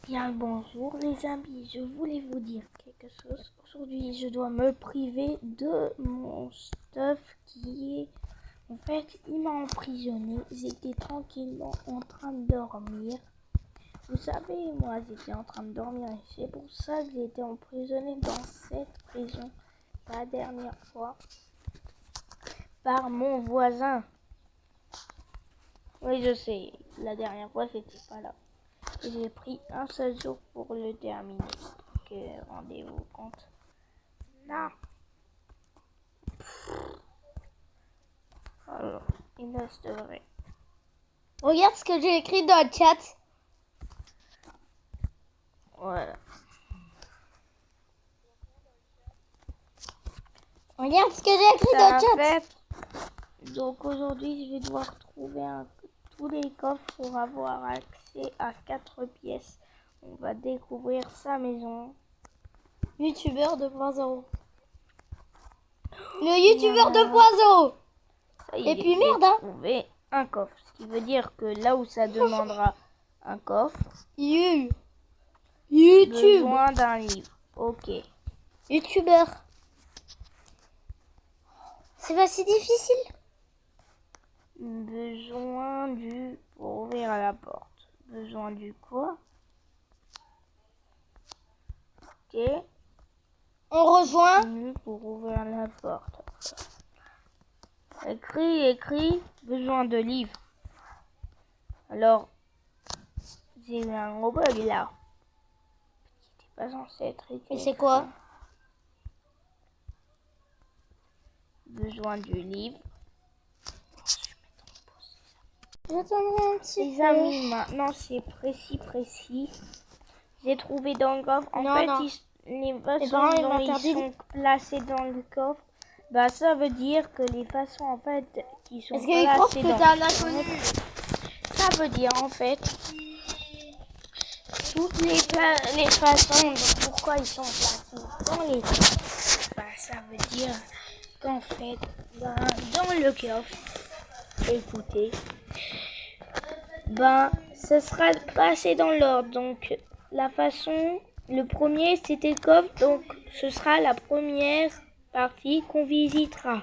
Bien le bonjour les amis, je voulais vous dire quelque chose. Aujourd'hui je dois me priver de mon stuff qui est... En fait, il m'a emprisonné, j'étais tranquillement en train de dormir. Vous savez, moi j'étais en train de dormir et c'est pour ça que j'ai été emprisonné dans cette prison la dernière fois par mon voisin. Oui je sais, la dernière fois c'était pas là. J'ai pris un seul jour pour le terminer. Donc, rendez-vous compte. Non. Alors, il resterait. Regarde ce que j'ai écrit dans le chat. Voilà. Regarde ce que j'ai écrit dans le chat. Donc aujourd'hui, je vais devoir trouver tous les coffres pour avoir accès à 4 pièces. On va découvrir sa maison. Youtubeur 2.0. Le youtubeur 2.0. Et puis merde, hein. Trouver un coffre. Ce qui veut dire que là où ça demandera un coffre, YouTube. besoin d'un livre. Ok. Youtubeur. C'est pas si difficile. Besoin du... pour ouvrir la porte. Besoin du quoi? Ok. On rejoint. Pour ouvrir la porte. Écrit. Besoin de livres. Alors, j'ai eu un gros bug là. Qui n'était pas censé être écrit. Et c'est quoi? Besoin du livre. J'attendrai un petit Les peu. amis, maintenant c'est précis. J'ai trouvé dans le coffre. En fait, les façons dont ils sont placés dans le coffre, bah ça veut dire que les façons en fait qui sont placés dans un inconnu. Ça veut dire en fait toutes les façons de pourquoi ils sont placés dans les coffres. Bah ça veut dire qu'en fait dans le coffre, écoutez, ce sera passé dans l'ordre. Donc la façon, le premier c'était le coffre, donc ce sera la première partie qu'on visitera.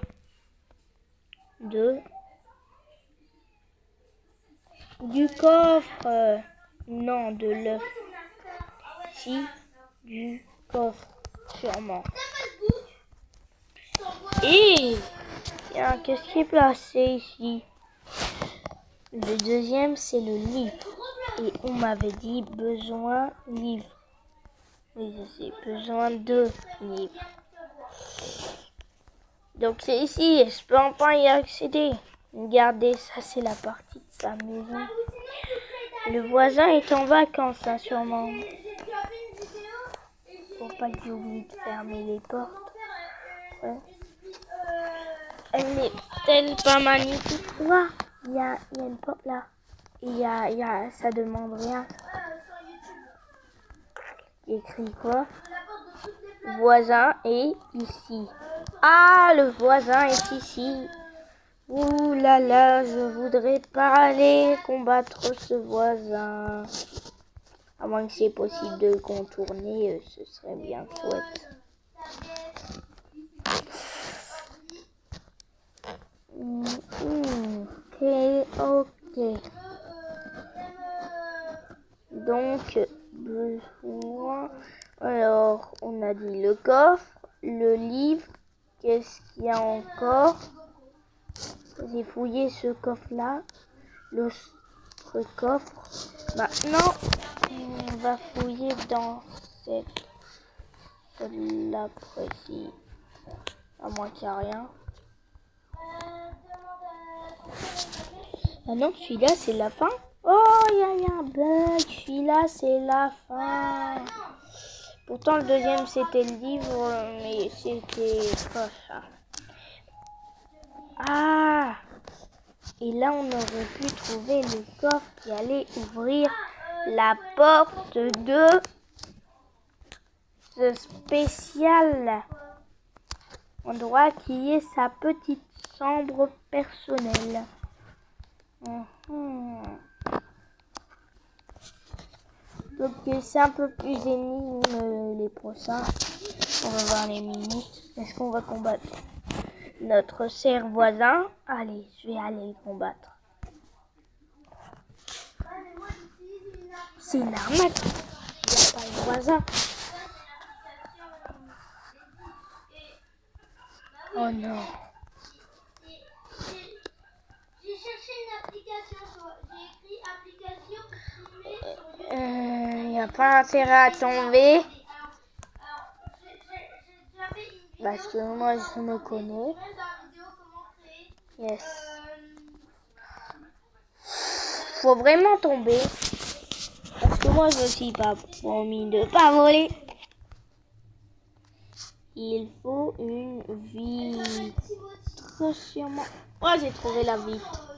Du coffre, non, de l'œuf. Si, du coffre, sûrement. Et tiens, qu'est-ce qui est placé ici? Le deuxième, c'est le livre. Et on m'avait dit besoin livre. Oui, je sais, besoin de livres. Donc c'est ici, je peux enfin y accéder. Regardez, ça c'est la partie de sa maison. Le voisin est en vacances, hein, sûrement. Faut pas que j'oublie de fermer les portes. Ouais. Elle est-elle pas magnifique? Voilà, il y a une porte là. Et ça demande rien. Il écrit quoi? Voisin est ici. Ah, le voisin est ici. Ouh là là, je voudrais pas aller combattre ce voisin. À moins que c'est possible de le contourner, ce serait bien chouette. Ok. Donc, besoin... Alors, on a dit le coffre, le livre. Qu'est-ce qu'il y a encore? J'ai fouillé ce coffre-là. L'autre coffre. Maintenant, on va fouiller dans celle-là précis. À moins qu'il n'y a rien. Ah non, celui-là, c'est la fin. Oh, il y a un bug. Celui-là, c'est la fin. Pourtant, le deuxième, c'était le livre, mais c'était pas ça. Ah! Et là, on aurait pu trouver le coffre qui allait ouvrir la porte de ce spécial endroit qui est sa petite chambre personnelle. Donc c'est un peu plus énigme les prochains. On va voir les minutes. Est-ce qu'on va combattre notre cerf voisin? Allez, je vais aller le combattre. C'est une arnaque. Il n'y a pas le voisin. Oh non. J'ai cherché une application, j'ai écrit application filmée sur Il n'y a pas intérêt à tomber. Parce que moi je me connais. Yes. Faut vraiment tomber. Parce que moi je ne suis pas promis de pas voler. Il faut une vitre sûrement. Oh, j'ai trouvé la vitre.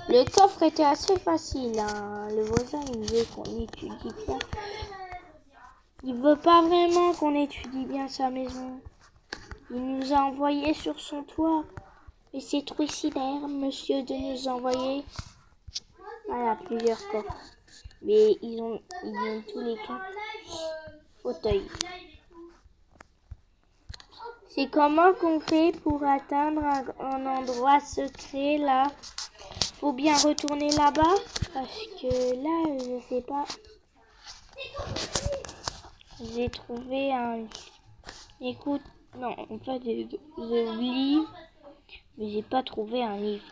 Le coffre était assez facile. Hein. Le voisin il veut qu'on étudie bien. Il veut pas vraiment qu'on étudie bien sa maison. Il nous a envoyé sur son toit. Et c'est trucidaire, monsieur, de nous envoyer. Ah, il y a plusieurs coffres. Mais ils ont tous les 4 fauteuils. C'est comment qu'on fait pour atteindre un endroit secret là? Faut bien retourner là-bas. Parce que là, je sais pas. J'ai trouvé un... Écoute, non, en fait, je lis. Mais j'ai pas trouvé un livre.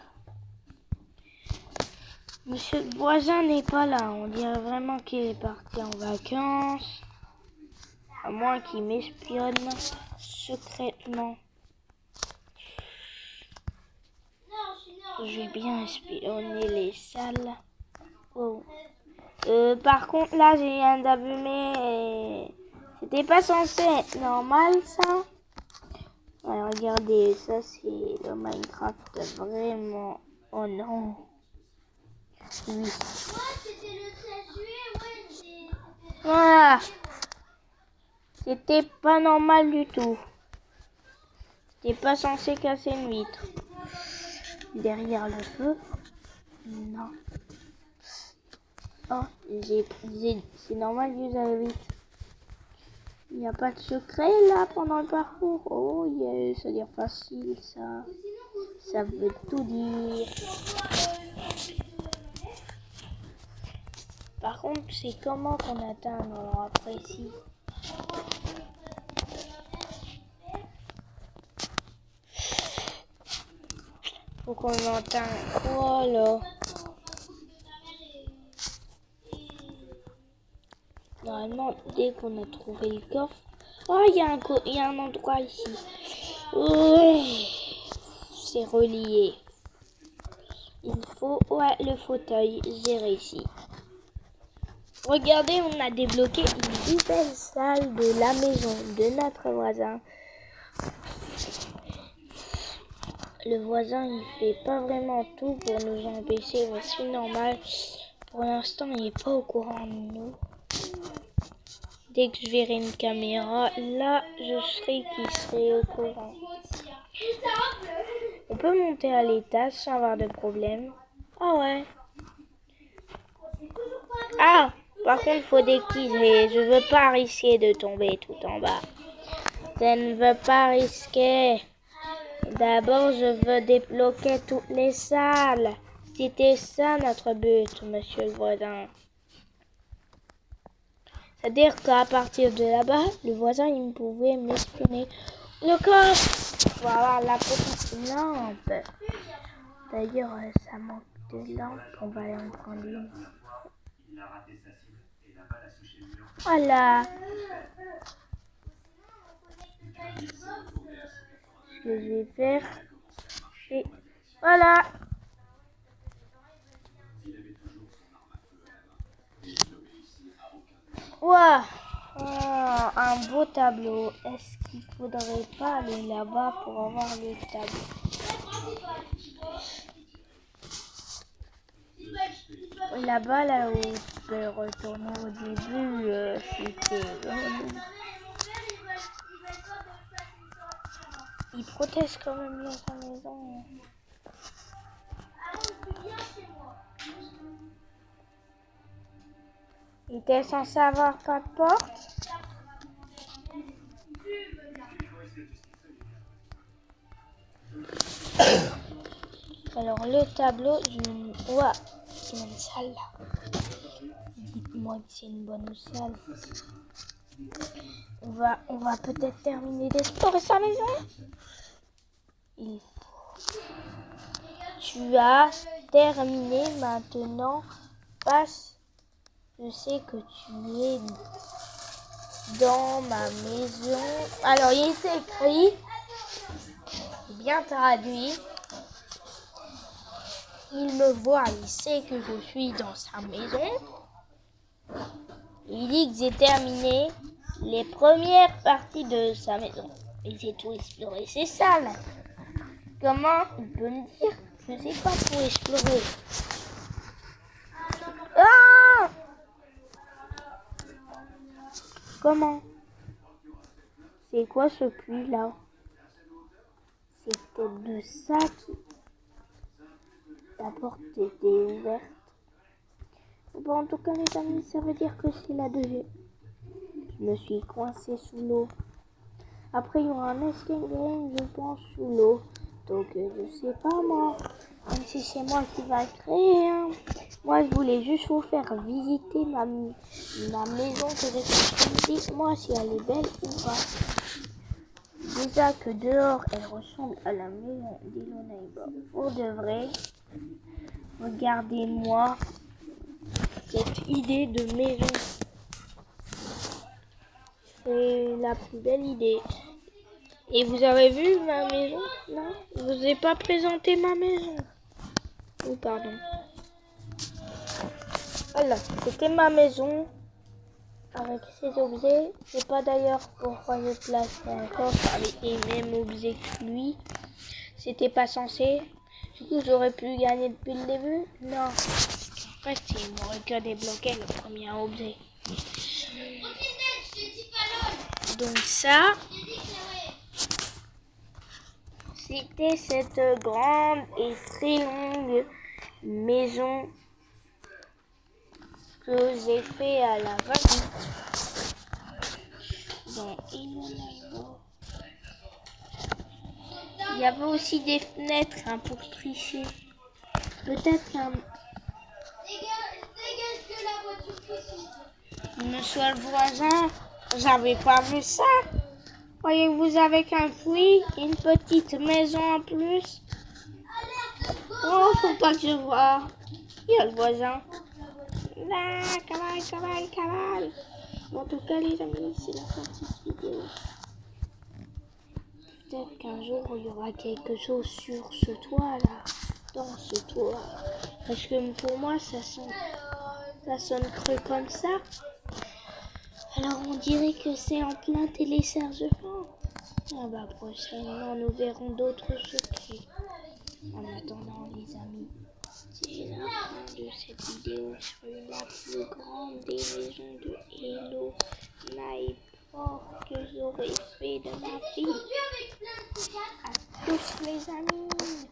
Monsieur le voisin n'est pas là. On dirait vraiment qu'il est parti en vacances. À moins qu'il m'espionne secrètement. Je vais bien espionner les salles. Oh. Par contre, là, j'ai rien d'abîmé. Et... C'était pas censé être normal, ça. Ouais, regardez, ça, c'est le Minecraft vraiment... Oh non. Oui. Voilà. C'était pas normal du tout. C'était pas censé casser une vitre. Derrière le feu. Non. Oh, c'est normal que vous avez vite. Il n'y a pas de secret là pendant le parcours. Oh yes, ça a l'air facile ça. Ça veut tout dire. Par contre, c'est comment qu'on atteint un endroit précis. Faut qu'on entende quoi là? Normalement, dès qu'on a trouvé le coffre... Oh, il y a un endroit ici. Oui. C'est relié. Il faut... Ouais, le fauteuil. J'ai réussi. Regardez, on a débloqué une nouvelle salle de la maison de notre voisin. Le voisin, il fait pas vraiment tout pour nous empêcher, mais c'est normal. Pour l'instant, il est pas au courant de nous. Dès que je verrai une caméra, là, je serai qui serai au courant. On peut monter à l'étage sans avoir de problème. Ah ouais. Ah, par contre, il faut déquiser. Je veux pas risquer de tomber tout en bas. Je ne veux pas risquer. D'abord, je veux débloquer toutes les salles. C'était ça notre but, monsieur le voisin. C'est-à-dire qu'à partir de là-bas, le voisin, il pouvait m'espionner. Le coffre. Voilà la petite lampe. D'ailleurs, ça manque de lampe. On va aller en prendre une. Voilà. Ce que je vais faire, c'est... Voilà. Wow. Oh, un beau tableau. Est-ce qu'il faudrait pas aller là-bas pour avoir le tableau? Là-bas, là où tu peux retourner au début, c'était... Il protège quand même bien sa maison. Il était censé avoir pas de porte. Alors le tableau d'une... Ouah, il y a une salle là. Dites-moi que c'est une bonne salle. On va peut-être terminer d'explorer sa maison. Il faut... Tu as terminé, maintenant passe. Je sais que tu es dans ma maison. Alors il est écrit, bien traduit. Il me voit, il sait que je suis dans sa maison. Il dit que j'ai terminé les premières parties de sa maison. Et j'ai tout exploré, c'est ça là. Comment il peut me dire? Je sais pas pour explorer. Ah! Comment? C'est quoi ce puits là? C'est peut-être de ça qui... La porte était ouverte. Bon, en tout cas les amis, ça veut dire que c'est la deuxième. Je me suis coincé sous l'eau. Après, il y aura un escape game, je pense, sous l'eau. Donc, je sais pas moi. Même si c'est moi qui va créer. Hein. Moi, je voulais juste vous faire visiter ma maison que j'ai construite. Dites-moi si elle est belle ou pas. Déjà que dehors, elle ressemble à la maison d'Ilona. Pour de vrai, regardez-moi cette idée de maison. C'est la plus belle idée. Et vous avez vu ma maison? Non, je vous ai pas présenté ma maison. Oh, pardon. Voilà, c'était ma maison avec ces objets. Je sais pas d'ailleurs pourquoi je place un coffre avec les mêmes objets que lui. C'était pas censé. Du coup, j'aurais pu gagner depuis le début. Non. En fait, il m'aurait que débloqué le premier objet. Donc ça, c'était cette grande et très longue maison que j'ai fait à la va-vite. Bon, il y avait aussi des fenêtres hein, pour tricher. Peut-être qu'un... Monsieur le voisin, j'avais pas vu ça. Voyez-vous avec un puits, une petite maison en plus. Oh, faut pas que je vois. Il y a le voisin. Là, cavale. En tout cas, les amis, c'est la fin de cette vidéo. Peut-être qu'un jour, il y aura quelque chose sur ce toit là. Dans ce toit. Parce que pour moi, ça sonne creux comme ça. Alors, on dirait que c'est en plein téléchargement. Ah bah, prochainement, nous verrons d'autres secrets. En attendant, les amis, c'est la fin de cette vidéo sur la plus grande des maisons de Hello Neighbor que j'aurais fait de ma vie. À tous les amis.